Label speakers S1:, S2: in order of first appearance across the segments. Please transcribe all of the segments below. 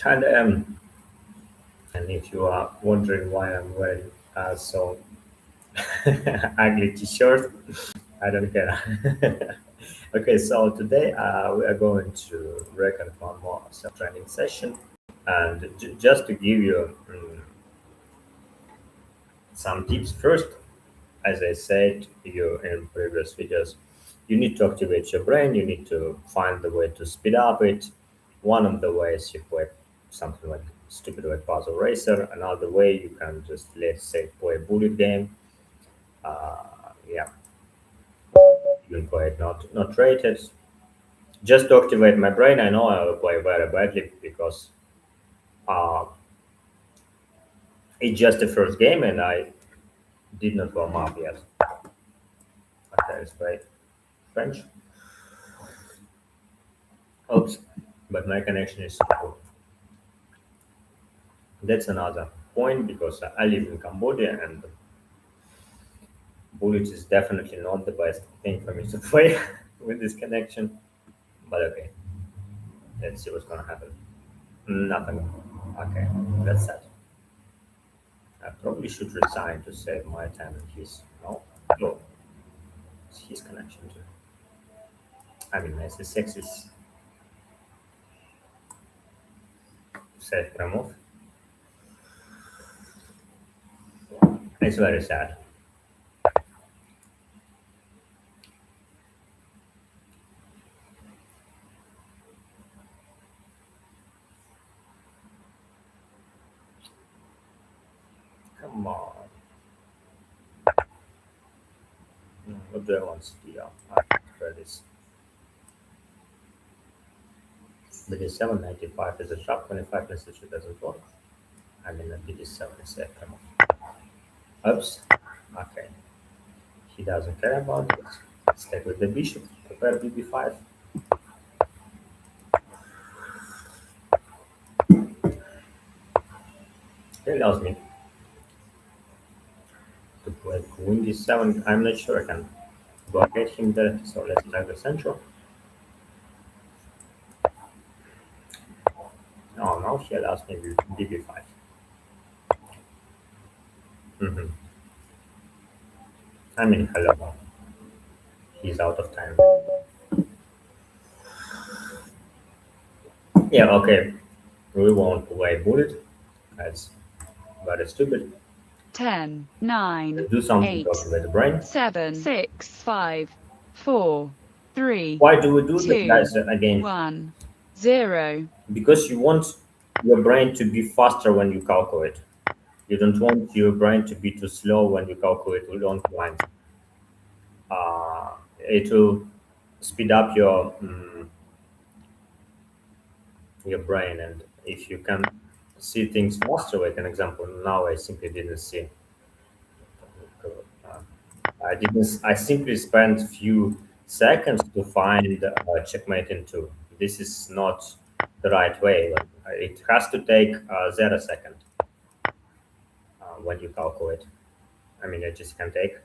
S1: And and if you are wondering why I'm wearing so ugly t-shirt, I don't care. Okay, so today we are going to record one more self-training session, and just to give you some tips first, as I said to you in previous videos, you need to activate your brain. You need to find the way to speed up it. One of the ways you play something like stupid like Puzzle Racer. Another way you can just let's say play a bullet game. Yeah, you can play it not rated. Just to activate my brain. I know I will play very badly because uh, it's just the first game and I did not warm up yet. Okay, let's play French. Oops, but my connection is poor. That's another point because I live in Cambodia and bullet is definitely not the best thing for me to play with this connection. But okay, let's see what's gonna happen. Nothing. Okay, that's sad. I probably should resign to save my time and his. No, it's his connection too. I mean, SSX is safe remove. It's very sad. Come on. What do I want to do? I try this. BD 795 is a sharp 25 message it doesn't work. I mean, a BD 7 is safe remove. Oops. Okay. He doesn't care about it. Stay with the bishop. Prepare BB5. He allows me to play queen d7. I'm not sure I can blockade him there. So let's try the central. No, now he allows me BB5. Hmm. I mean, hello. He's out of time. Yeah, okay. We won't play bullet. That's very stupid.
S2: 10, 9,
S1: Do something to
S2: 8,
S1: activate the brain.
S2: 7, 6, 5, 4, 3,
S1: Why do we do that,
S2: 2,
S1: guys? Again,
S2: 1, 0.
S1: because you want your brain to be faster when you calculate. You don't want your brain to be too slow when you calculate long lines. It will speed up your brain, and if you can see things faster, like an example, now I simply didn't see. Uh, I didn't. I simply spent few seconds to find checkmate in two. This is not the right way. Like, it has to take 0 second when you calculate. I mean, it just can take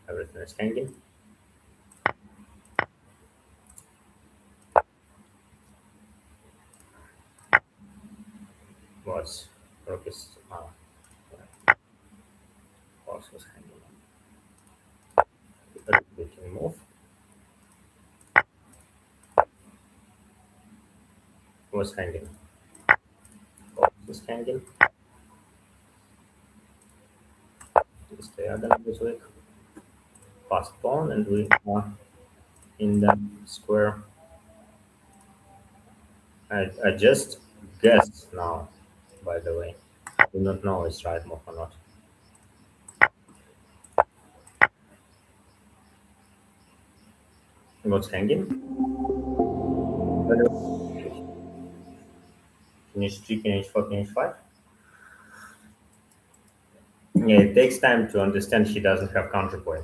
S1: everything is hanging. Was focused. Horse was hanging. We can move. Was hanging. Horse was hanging. This diagonal this week. Fast pawn, and we are in the square. I just guessed now, by the way. I do not know it's right move or not. What's hanging? Finish 3, finish 4, finish 5. Yeah, it takes time to understand he doesn't have counterplay.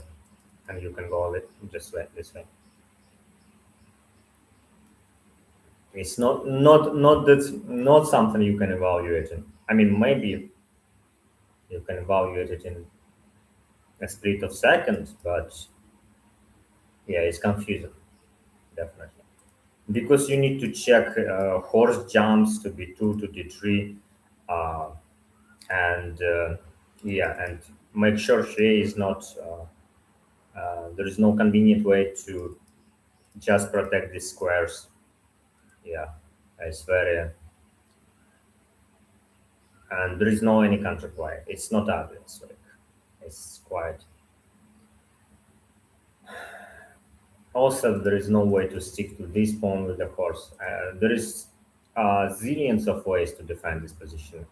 S1: And you can go it just like this way. It's not something you can evaluate in. I mean, maybe you can evaluate it in a split of seconds, but yeah, it's confusing, definitely. because you need to check horse jumps to b2 to d3, uh, and yeah, and make sure she is not. There is no convenient way to just protect these squares. Yeah, it's very, and there is no any counterplay. It's not obvious. Like, it's quite. Also, there is no way to stick to this pawn with the horse. There is zillions of ways to defend this position.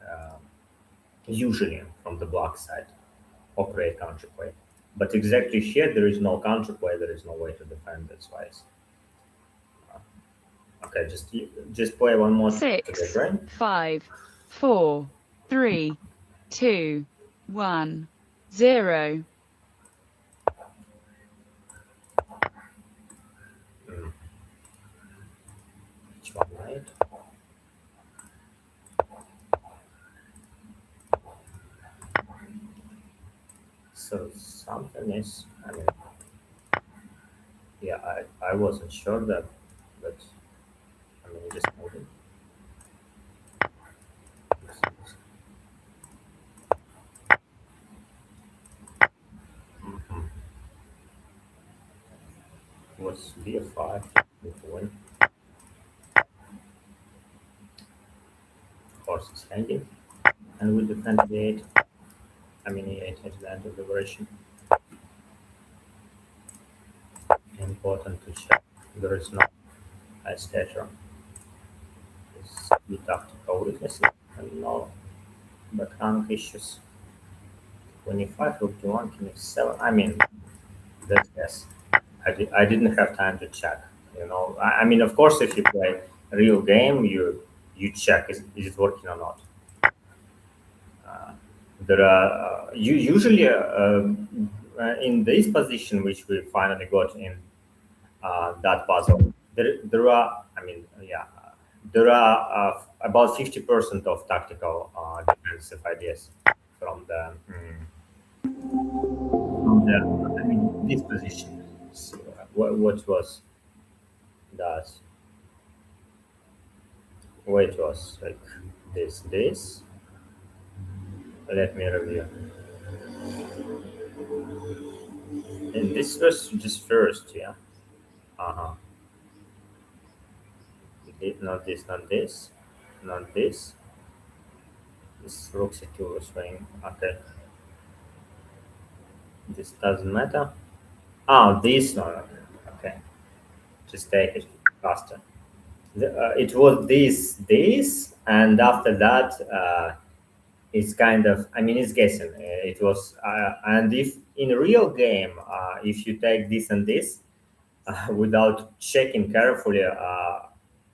S1: Usually from the black side, or create counterplay. But exactly here, there is no counterplay. There is no way to defend this wise. Okay, just play one more to the
S2: Six,
S1: brain.
S2: 5, 4, 3, 2, 1, 0.
S1: Which one, right? So something is. I mean, yeah, I wasn't sure that, but I mean, just moving. Was b5 with one horse is hanging, and with defend e8. I mean, e8 has the end of liberation. Important to check. There is no high stature. It's the tactical weakness and no background issues. 25, rook d1, king f7. I mean, that's yes. I didn't have time to check. I mean, of course, if you play a real game, you check is it working or not. There are usually in this position, which we finally got in that puzzle. There are, I mean, yeah, there are about 50% of tactical defensive ideas from the I mean, this position. So, what was that? What was like this? Let me review. And this was just first, yeah. Uh huh. Not this, not this, not this. This rook c2 was swing. Okay, this doesn't matter. Ah, this one. Okay, just take it faster. It was this, and after that, it's kind of. I mean, it's guessing. It was, and if in a real game, if you take this and this without checking carefully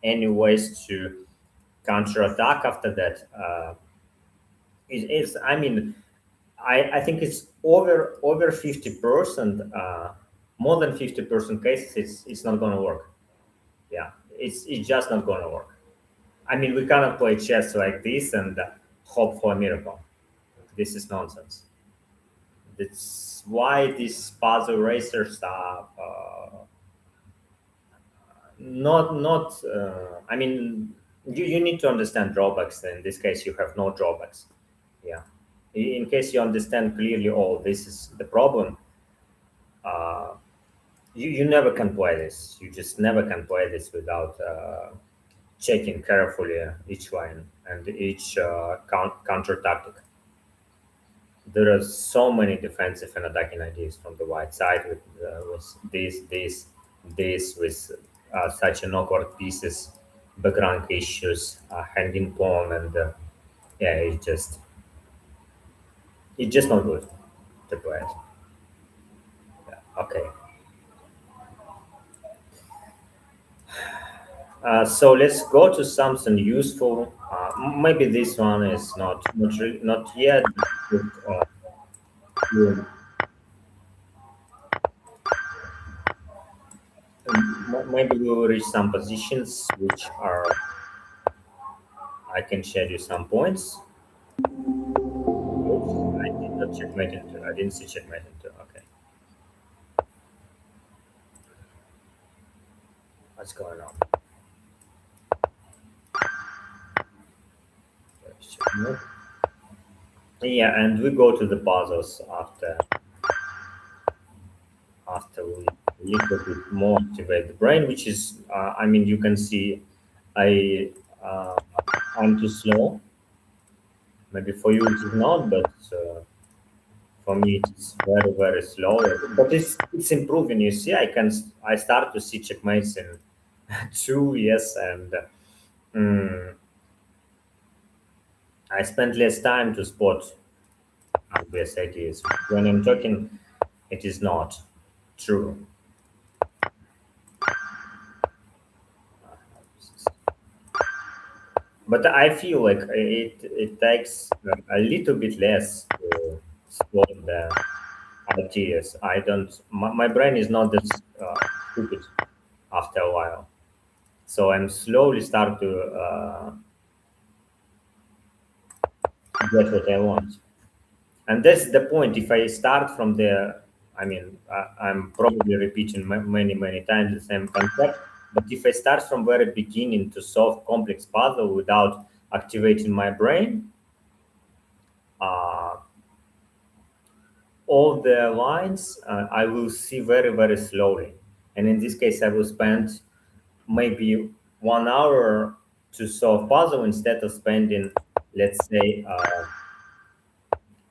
S1: any ways to counterattack after that, it's. I mean, I think it's over 50%, more than 50% cases. It's not going to work. Yeah, it's just not going to work. I mean, we cannot play chess like this and hope for a miracle. This is nonsense. That's why these puzzle racers are not. I mean, you need to understand drawbacks. In this case, you have no drawbacks. Yeah. In case you understand clearly, oh, this is the problem. Uh, you never can play this. You just never can play this without checking carefully each line and each counter tactic. There are so many defensive and attacking ideas from the white side with this, with such an awkward pieces, background issues, hanging pawn, and yeah, it's just not good to play it. Yeah, okay. So let's go to something useful. Maybe this one is not yet. But, yeah, maybe we will reach some positions which are. I can share you some points. Oops, I did not checkmate into. I didn't see checkmate into. Okay, what's going on? Mhm. Yeah, and we go to the puzzles after we little bit more activate the brain, which is, I mean, you can see I uh, I'm too slow. Maybe for you it is not, but for me it's very slow. But it's improving. You see, I start to see checkmates in two, yes, and mm, I spent less time to spot obvious ideas. When I'm talking, it is not true. But I feel like it takes a little bit less to spot the ideas. I don't. My brain is not that stupid after a while, so I'm slowly start to get what I want. And that's the point. If I start from the, I mean, I'm probably repeating many times the same concept. But if I start from very beginning to solve complex puzzle without activating my brain, uh, all the lines I will see very slowly. And in this case, I will spend maybe 1 hour to solve puzzle instead of spending, let's say,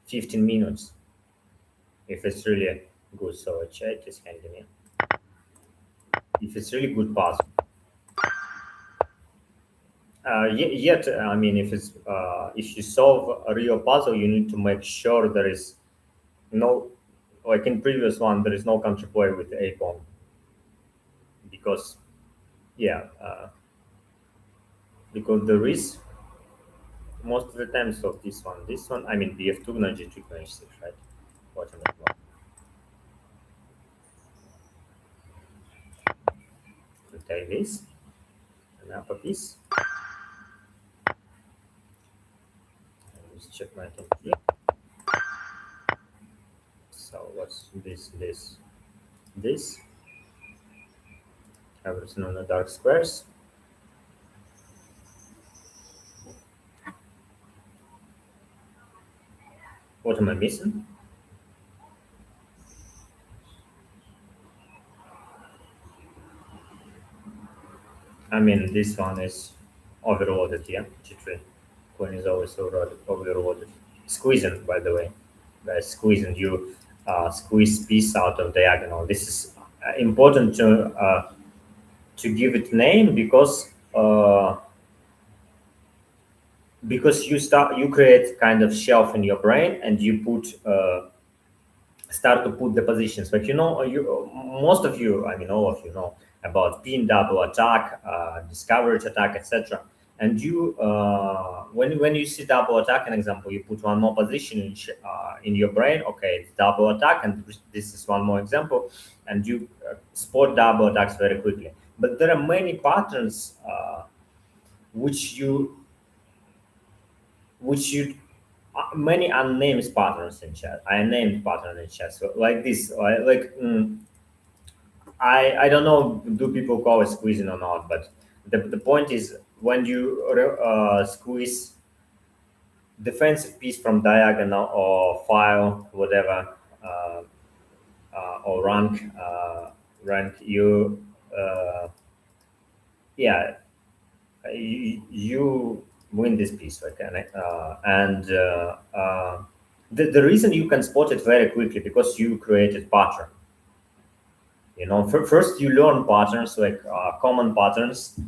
S1: 15 minutes if it's really good. So a chat is handing in. If it's really good puzzle. Yet, I mean, if you solve a real puzzle, you need to make sure there is no, like in previous one, there is no counterplay with a pawn because yeah, because there is most of the time. So this one, I mean, bf2 knight g2 knight h6, right? What am I doing? To take this and up a piece. And just check my here. So what's this? Everything on the dark squares. What am I missing? I mean, this one is overloaded, yeah. G3. Queen is always overloaded. Squeezing, by the way. By squeezing, you squeeze piece out of diagonal. This is important to give it name because you create kind of shelf in your brain and you put start to put the positions. But you know, most of you, I mean, all of you know about pin double attack, discovery attack, etc. And you, when you see double attack, an example, you put one more position in your brain. Okay, it's double attack, and this is one more example, and you spot double attacks very quickly. But there are many patterns which you which you many unnamed patterns in chat. I named pattern in chat. So like this, I don't know, do people call it squeezing or not? But the point is when you squeeze defensive piece from diagonal or file whatever or rank you yeah you win this piece, okay? The reason you can spot it very quickly because you created pattern. You know, first you learn patterns like common patterns,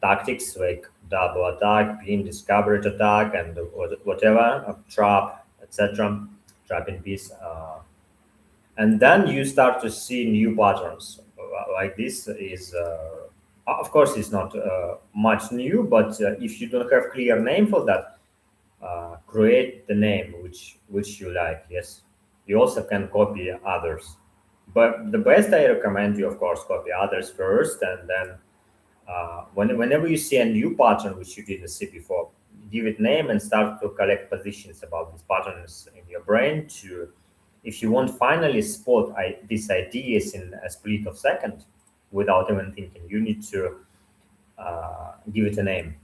S1: tactics like double attack, pin, discovered attack, and whatever, trap, etc. Trapping piece, and then you start to see new patterns. Like this is, of course, it's not much new, but if you don't have clear name for that, create the name which you like. Yes, you also can copy others, but the best I recommend you, of course, copy others first, and then whenever you see a new pattern which you didn't see before, give it name and start to collect positions about these patterns in your brain. To if you want finally spot these ideas in a split of second without even thinking, you need to give it a name.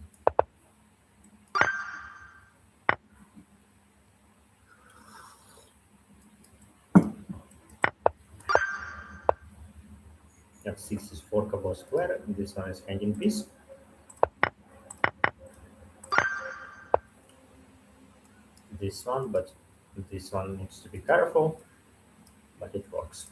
S1: and 6 is forkable square. This one is hanging piece. This one, but this one needs to be careful, but it works.